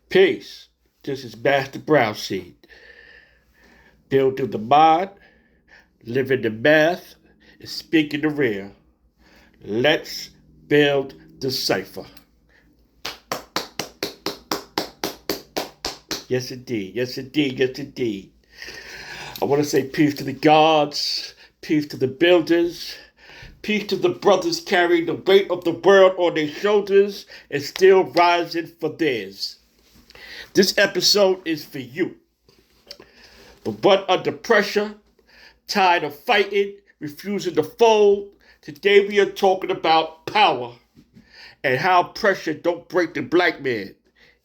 Peace. This is Master Brown Seed. Build in the mind, live in the math, and speak in the real. Let's build the cipher. Yes, indeed. Yes, indeed. Yes, indeed. I want to say peace to the gods, peace to the builders, peace to the brothers carrying the weight of the world on their shoulders and still rising for theirs. This episode is for you. The one under pressure, tired of fighting, refusing to fold. Today we are talking about power and how pressure don't break the black man.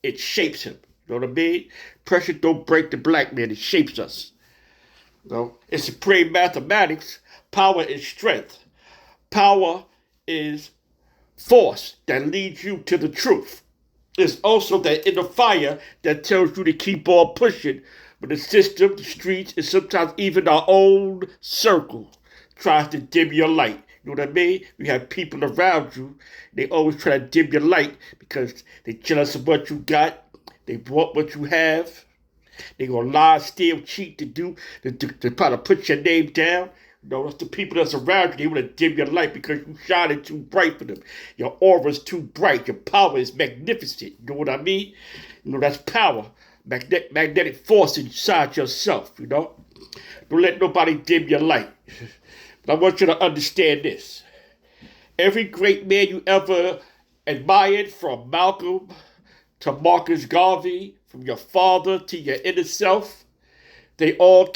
It shapes him. You know what I mean? Pressure don't break the black man. It shapes us. You know? In supreme mathematics, power is strength. Power is force that leads you to the truth. It's also that inner fire that tells you to keep on pushing when the system, the streets, and sometimes even our own circle tries to dim your light. You know what I mean? You have people around you, they always try to dim your light because they're jealous of what you got, they want what you have, they gonna lie, steal, cheat to try to put your name down. You know, it's the people that's around you, they want to dim your light because you shining too bright for them. Your aura's too bright. Your power is magnificent. You know what I mean? You know, that's power. Magnetic force inside yourself, you know? Don't let nobody dim your light. But I want you to understand this. Every great man you ever admired, from Malcolm to Marcus Garvey, from your father to your inner self, they all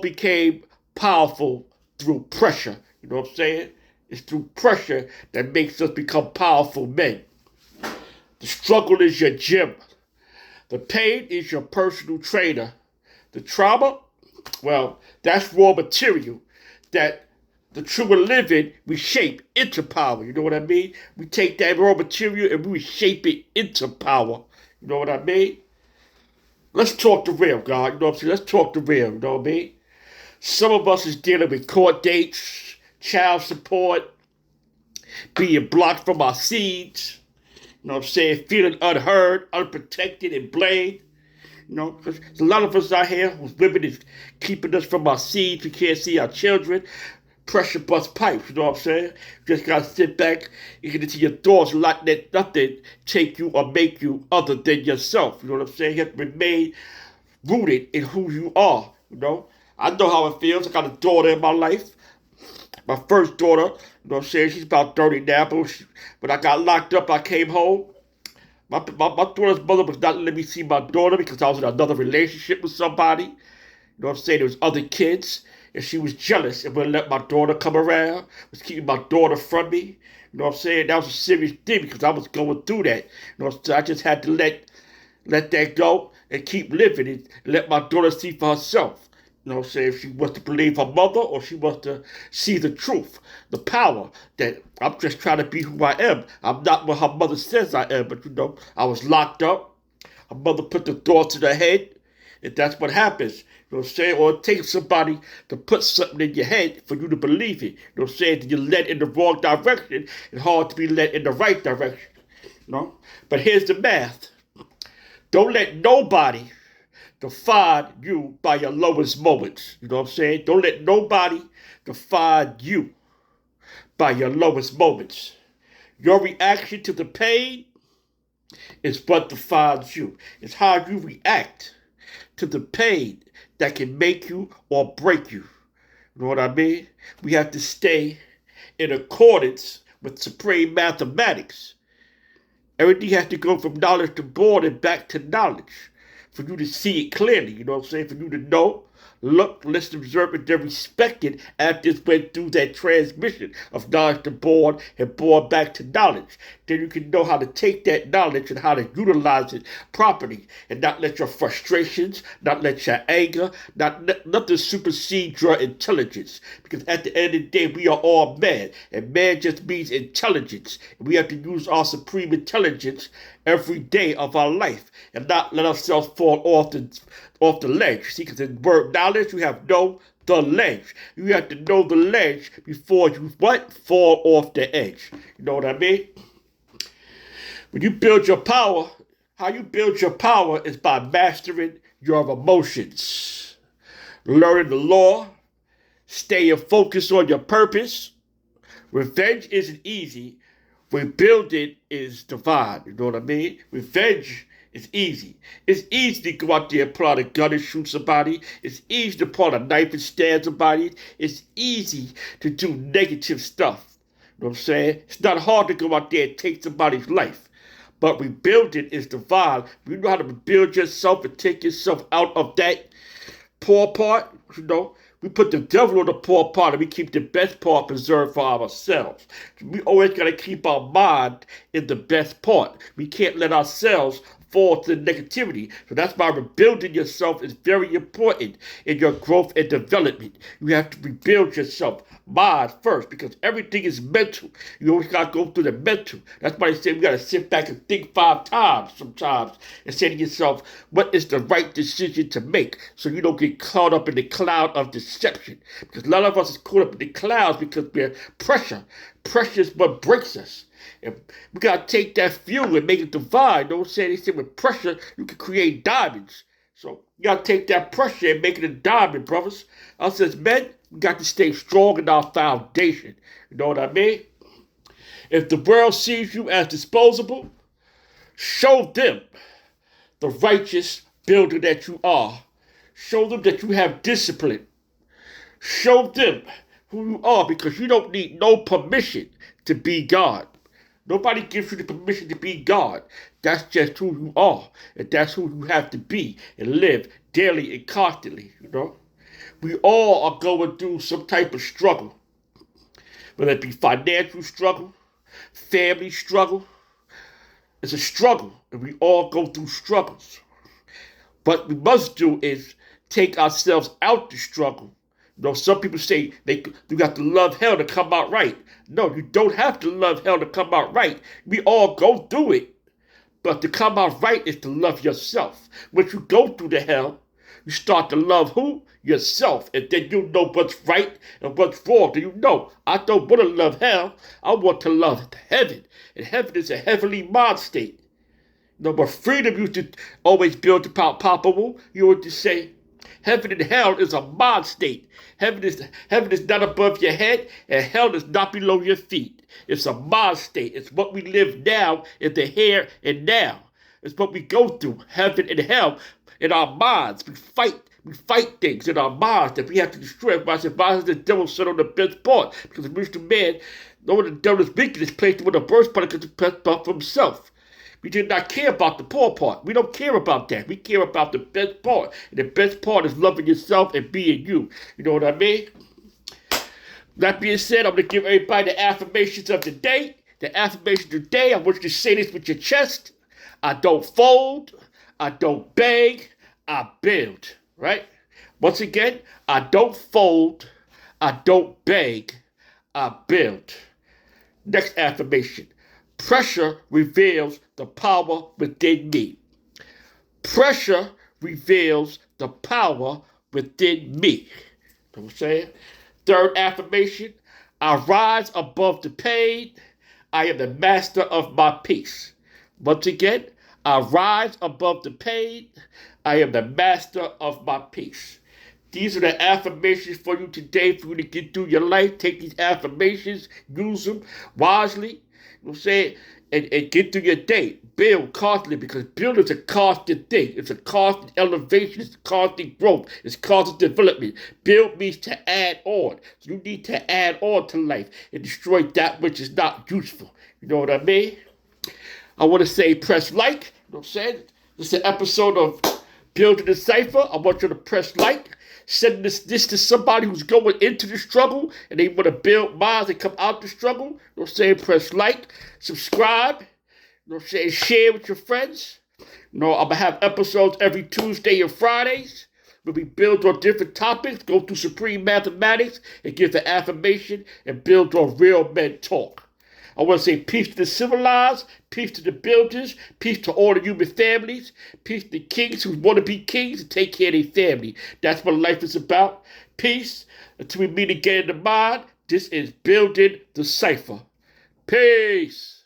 became powerful through pressure. You know what I'm saying? It's through pressure that makes us become powerful men. The struggle is your gym. The pain is your personal trainer. The trauma, well, that's raw material that the truer living we shape into power. You know what I mean? We take that raw material and we shape it into power. You know what I mean? Let's talk the real, God. You know what I'm saying? Let's talk the real. You know what I mean? Some of us is dealing with court dates, child support, being blocked from our seeds, you know what I'm saying, feeling unheard, unprotected, and blamed. You know, because there's a lot of us out here whose women is keeping us from our seeds. We can't see our children. Pressure bust pipes, you know what I'm saying? You just gotta sit back and get into your thoughts and let nothing take you or make you other than yourself. You know what I'm saying? You have to remain rooted in who you are, you know? I know how it feels. I got a daughter in my life. My first daughter, you know what I'm saying? She's about 30 now, but when I got locked up, I came home. My daughter's mother was not letting me see my daughter because I was in another relationship with somebody. You know what I'm saying? There was other kids, and she was jealous and wouldn't let my daughter come around, was keeping my daughter from me. You know what I'm saying? That was a serious thing because I was going through that. You know, so I just had to let that go and keep living and let my daughter see for herself. You know what I'm saying? If she wants to believe her mother or she wants to see the truth, the power that I'm just trying to be who I am. I'm not what her mother says I am, but you know, I was locked up. Her mother put the thoughts in her head, and that's what happens. You know what I'm saying? Or it takes somebody to put something in your head for you to believe it. You know what I'm saying? You're led in the wrong direction. It's hard to be led in the right direction. You know? But here's the math. Don't let nobody define you by your lowest moments. You know what I'm saying? Don't let nobody define you by your lowest moments. Your reaction to the pain is what defines you. It's how you react to the pain that can make you or break you. You know what I mean? We have to stay in accordance with supreme mathematics. Everything has to go from knowledge to born and back to knowledge for you to see it clearly, you know what I'm saying? For you to know, look, listen, observe, and then respect it after it's went through that transmission of knowledge to born and born back to knowledge. Then you can know how to take that knowledge and how to utilize it properly and not let your frustrations, not let your anger, nothing supersede your intelligence. Because at the end of the day, we are all man, and man just means intelligence. And we have to use our supreme intelligence every day of our life and not let ourselves fall off the ledge. See, because in the word knowledge, you have know the ledge. You have to know the ledge before you what? Fall off the edge. You know what I mean? When you build your power, How you build your power is by mastering your emotions, learning the law, staying focused on your purpose. Revenge isn't easy. Rebuilding is divine. You know what I mean? Revenge is easy. It's easy to go out there and pull out a gun and shoot somebody. It's easy to pull out a knife and stab somebody. It's easy to do negative stuff. You know what I'm saying? It's not hard to go out there and take somebody's life. But rebuilding is divine. You know how to rebuild yourself and take yourself out of that poor part, we put the devil on the poor part and we keep the best part preserved for ourselves. We always got to keep our mind in the best part. We can't let ourselves fall to negativity. So that's why rebuilding yourself is very important in your growth and development. You have to rebuild yourself, mind first, because everything is mental. You always got to go through the mental. That's why they say we got to sit back and think 5 times sometimes and say to yourself, what is the right decision to make so you don't get caught up in the cloud of deception. Because a lot of us is caught up in the clouds because we're pressure. Pressure is what breaks us. And we got to take that fuel and make it divine. Don't say they say with pressure, you can create diamonds. So you got to take that pressure and make it a diamond, brothers. Us as men, we got to stay strong in our foundation. You know what I mean? If the world sees you as disposable, show them the righteous builder that you are. Show them that you have discipline. Show them who you are, because you don't need no permission to be God. Nobody gives you the permission to be God. That's just who you are. And that's who you have to be and live daily and constantly, We all are going through some type of struggle. Whether it be financial struggle, family struggle. It's a struggle, and we all go through struggles. What we must do is take ourselves out the struggle. Some people say you got to love hell to come out right. No, you don't have to love hell to come out right. We all go through it. But to come out right is to love yourself. Once you go through the hell, you start to love who? Yourself. And then you know what's right and what's wrong. Do you know? I don't want to love hell. I want to love heaven. And heaven is a heavenly mind state. But freedom used to always build about palpable. You would just say, heaven and hell is a mind state. Heaven is not above your head, and hell is not below your feet. It's a mind state. It's what we live now in the here and now. It's what we go through, heaven and hell, in our minds. We fight things in our minds that we have to destroy. Why is the devil set on the best part? Because the Mr. Man, knowing the devil is wicked, is placed with the worst part because the best part for himself. We did not care about the poor part. We don't care about that. We care about the best part. And the best part is loving yourself and being you. You know what I mean? That being said, I'm going to give everybody the affirmations of the day. The affirmation of the day, I want you to say this with your chest. I don't fold. I don't beg. I build. Right? Once again, I don't fold. I don't beg. I build. Next affirmation. Pressure reveals the power within me. Pressure reveals the power within me. You know what I'm saying? Third affirmation, I rise above the pain. I am the master of my peace. Once again, I rise above the pain. I am the master of my peace. These are the affirmations for you today for you to get through your life. Take these affirmations, use them wisely. You know what I'm saying? And get through your day. Build constantly, because building is a constant thing. It's a constant elevation. It's constant growth. It's constant development. Build means to add on. So you need to add on to life and destroy that which is not useful. You know what I mean? I want to say press like. You know what I'm saying? This is an episode of Building the Cipher. I want you to press like. Send this to somebody who's going into the struggle and they want to build minds and come out the struggle. You know what I'm saying? Press like, subscribe, you know what I'm saying? Share with your friends. I'm going to have episodes every Tuesday and Fridays where we build on different topics, go through supreme mathematics, and give the affirmation and build on real men talk. I want to say peace to the civilized, peace to the builders, peace to all the human families, peace to the kings who want to be kings and take care of their family. That's what life is about. Peace. Until we meet again in the mind, this is Building the Cipher. Peace.